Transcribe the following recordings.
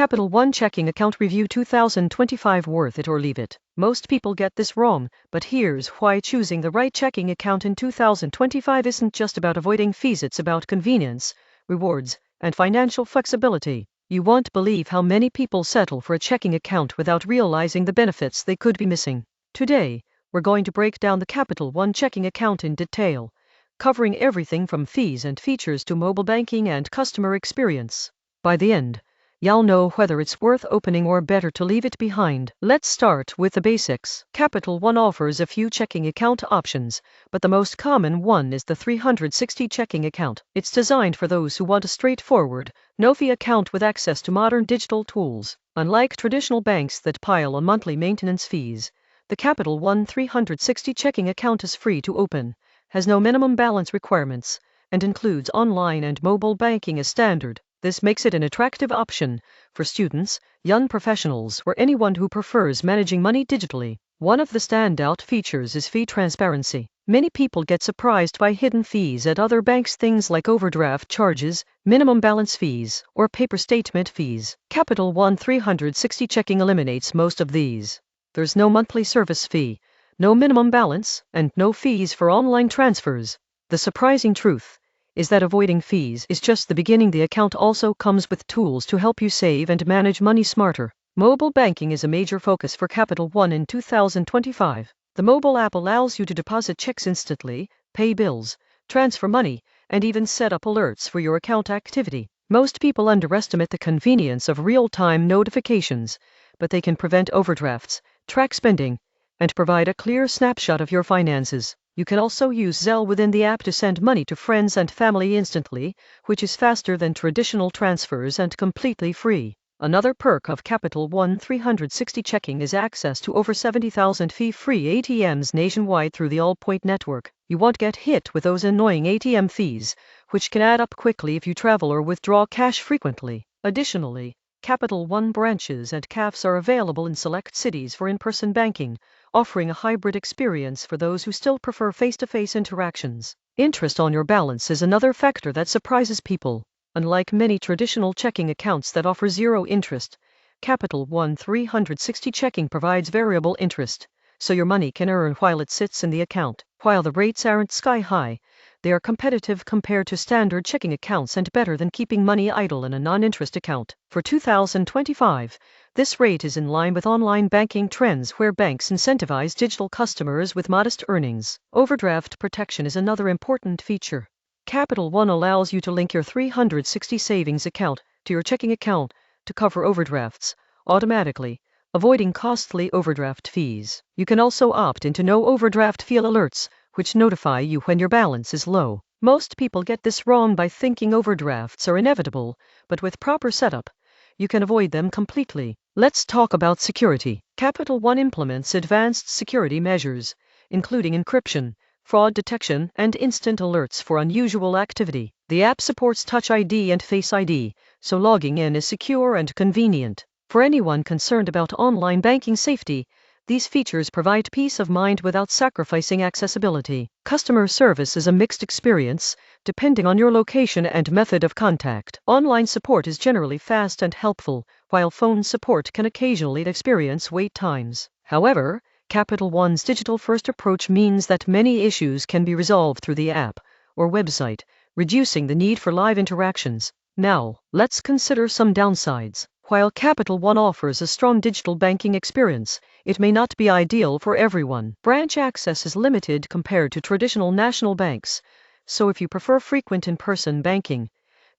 Capital One Checking Account Review 2025 Worth it or leave it? Most people get this wrong, but here's why choosing the right checking account in 2025 isn't just about avoiding fees, it's about convenience, rewards, and financial flexibility. You won't believe how many people settle for a checking account without realizing the benefits they could be missing. Today, we're going to break down the Capital One checking account in detail, covering everything from fees and features to mobile banking and customer experience. By the end, you'll know whether it's worth opening or better to leave it behind. Let's start with the basics. Capital One offers a few checking account options, but the most common one is the 360 checking account. It's designed for those who want a straightforward, no-fee account with access to modern digital tools. Unlike traditional banks that pile on monthly maintenance fees, the Capital One 360 checking account is free to open, has no minimum balance requirements, and includes online and mobile banking as standard. This makes it an attractive option for students, young professionals, or anyone who prefers managing money digitally. One of the standout features is fee transparency. Many people get surprised by hidden fees at other banks, things like overdraft charges, minimum balance fees, or paper statement fees. Capital One 360 checking eliminates most of these. There's no monthly service fee, no minimum balance, and no fees for online transfers. The surprising truth is that avoiding fees is just the beginning. The account also comes with tools to help you save and manage money smarter. Mobile banking is a major focus for Capital One in 2025. The mobile app allows you to deposit checks instantly, pay bills, transfer money, and even set up alerts for your account activity. Most people underestimate the convenience of real-time notifications, but they can prevent overdrafts, track spending, and provide a clear snapshot of your finances. You can also use Zelle within the app to send money to friends and family instantly, which is faster than traditional transfers and completely free. Another perk of Capital One 360 checking is access to over 70,000 fee-free ATMs nationwide through the Allpoint network. You won't get hit with those annoying ATM fees, which can add up quickly if you travel or withdraw cash frequently. Additionally, Capital One branches and CAFs are available in select cities for in-person banking, offering a hybrid experience for those who still prefer face-to-face interactions. Interest on your balance is another factor that surprises people. Unlike many traditional checking accounts that offer zero interest, Capital One 360 checking provides variable interest, so your money can earn while it sits in the account. While the rates aren't sky-high, they are competitive compared to standard checking accounts and better than keeping money idle in a non-interest account. For 2025, this rate is in line with online banking trends where banks incentivize digital customers with modest earnings. Overdraft protection is another important feature. Capital One allows you to link your 360 savings account to your checking account to cover overdrafts automatically, avoiding costly overdraft fees. You can also opt into no overdraft fee alerts, which notify you when your balance is low. Most people get this wrong by thinking overdrafts are inevitable, but with proper setup, you can avoid them completely. Let's talk about security. Capital One implements advanced security measures, including encryption, fraud detection, and instant alerts for unusual activity. The app supports Touch ID and Face ID, so logging in is secure and convenient. For anyone concerned about online banking safety, these features provide peace of mind without sacrificing accessibility. Customer service is a mixed experience, depending on your location and method of contact. Online support is generally fast and helpful, while phone support can occasionally experience wait times. However, Capital One's digital-first approach means that many issues can be resolved through the app or website, reducing the need for live interactions. Now, let's consider some downsides. While Capital One offers a strong digital banking experience, it may not be ideal for everyone. Branch access is limited compared to traditional national banks, so if you prefer frequent in-person banking,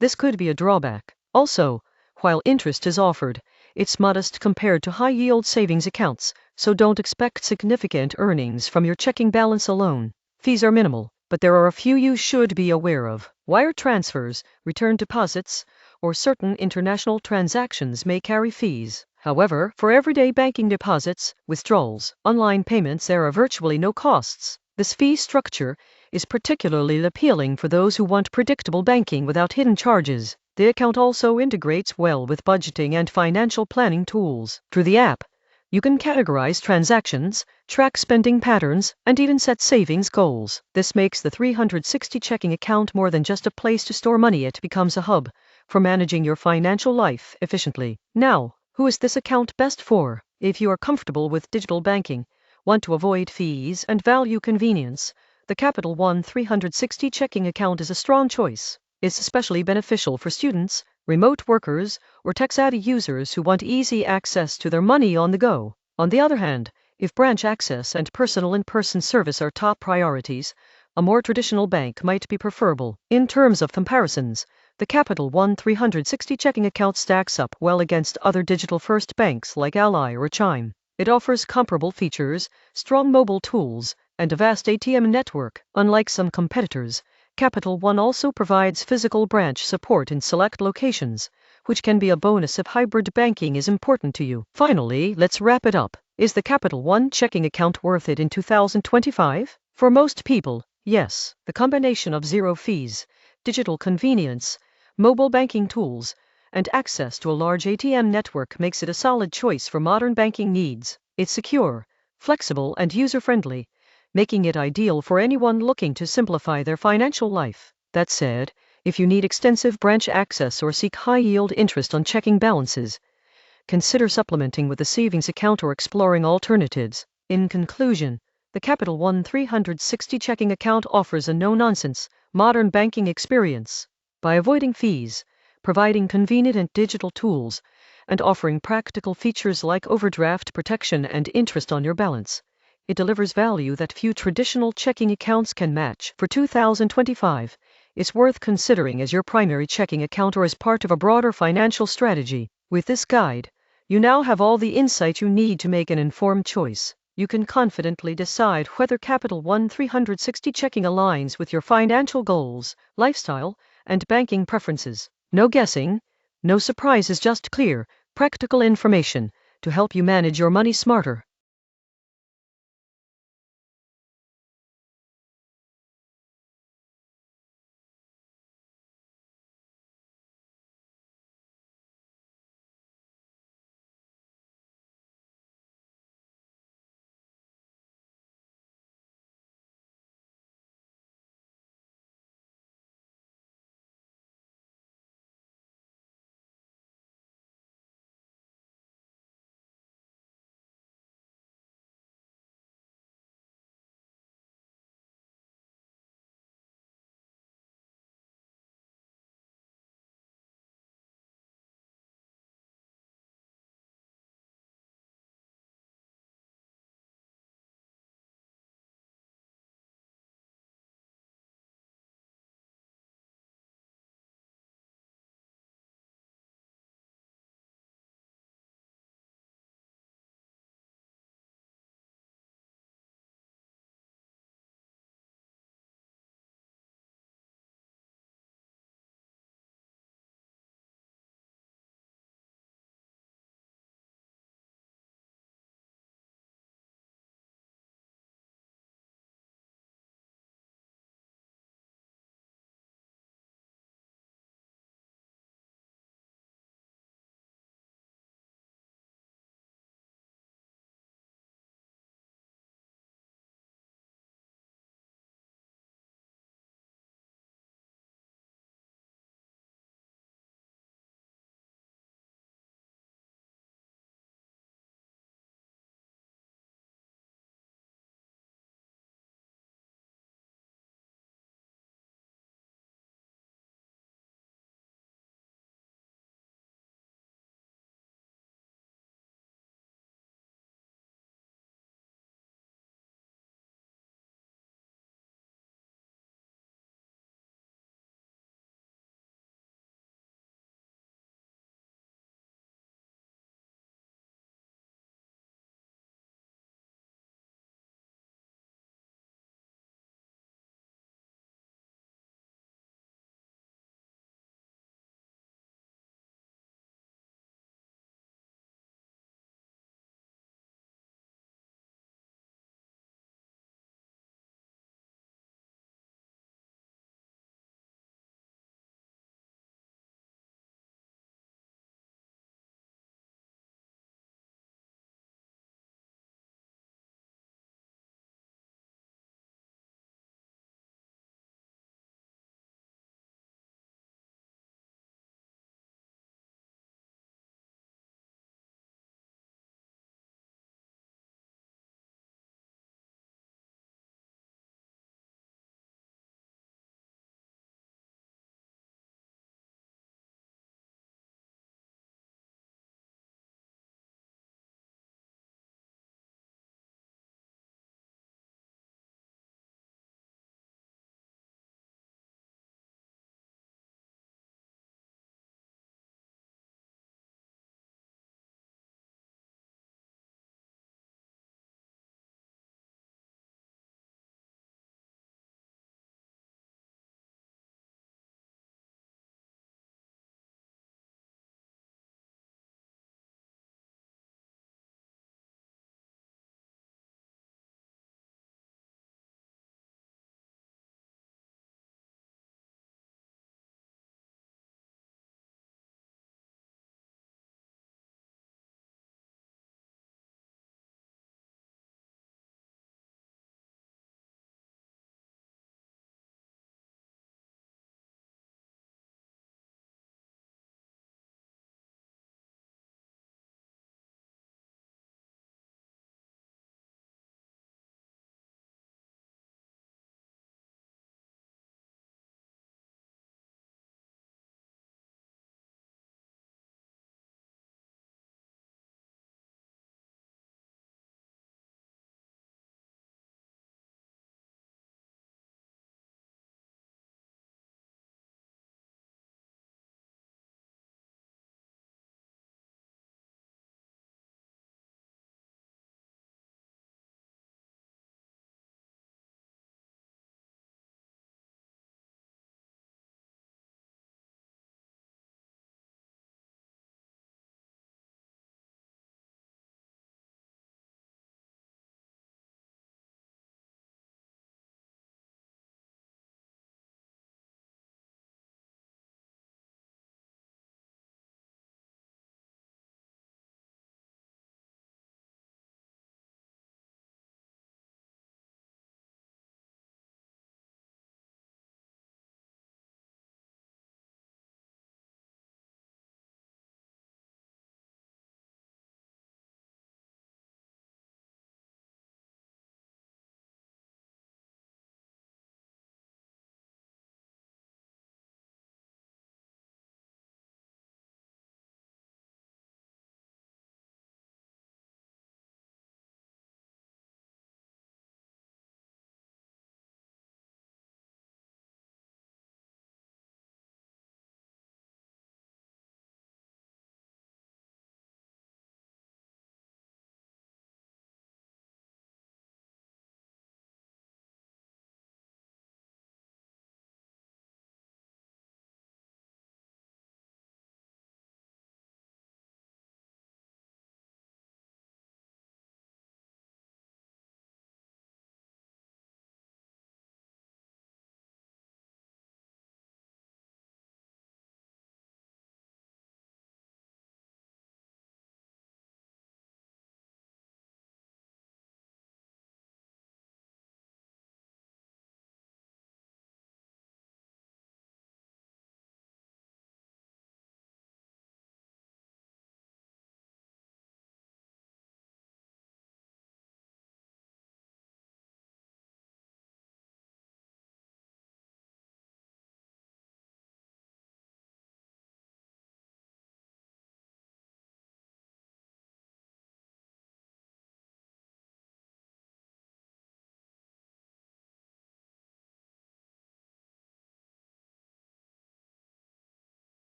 this could be a drawback. Also, while interest is offered, it's modest compared to high-yield savings accounts, so don't expect significant earnings from your checking balance alone. Fees are minimal, but there are a few you should be aware of. Wire transfers, return deposits, or certain international transactions may carry fees. However, for everyday banking deposits, withdrawals, online payments, there are virtually no costs. This fee structure is particularly appealing for those who want predictable banking without hidden charges. The account also integrates well with budgeting and financial planning tools. Through the app, you can categorize transactions, track spending patterns, and even set savings goals. This makes the 360 checking account more than just a place to store money. It becomes a hub for managing your financial life efficiently. Now, who is this account best for? If you are comfortable with digital banking, want to avoid fees, and value convenience, the Capital One 360 checking account is a strong choice. It's especially beneficial for students, remote workers, or tech-savvy users who want easy access to their money on the go. On the other hand, if branch access and personal in-person service are top priorities, a more traditional bank might be preferable. In terms of comparisons, the Capital One 360 checking account stacks up well against other digital-first banks like Ally or Chime. It offers comparable features, strong mobile tools, and a vast ATM network. Unlike some competitors, Capital One also provides physical branch support in select locations, which can be a bonus if hybrid banking is important to you. Finally, let's wrap it up. Is the Capital One checking account worth it in 2025? For most people, yes. The combination of zero fees, digital convenience, mobile banking tools, and access to a large ATM network makes it a solid choice for modern banking needs. It's secure, flexible, and user-friendly, making it ideal for anyone looking to simplify their financial life. That said, if you need extensive branch access or seek high-yield interest on checking balances, consider supplementing with a savings account or exploring alternatives. In conclusion, the Capital One 360 checking account offers a no-nonsense, modern banking experience. By avoiding fees, providing convenient and digital tools, and offering practical features like overdraft protection and interest on your balance, it delivers value that few traditional checking accounts can match. For 2025, it's worth considering as your primary checking account or as part of a broader financial strategy. With this guide, you now have all the insight you need to make an informed choice. You can confidently decide whether Capital One 360 checking aligns with your financial goals, lifestyle, and banking preferences. No guessing, no surprises, just clear, practical information to help you manage your money smarter.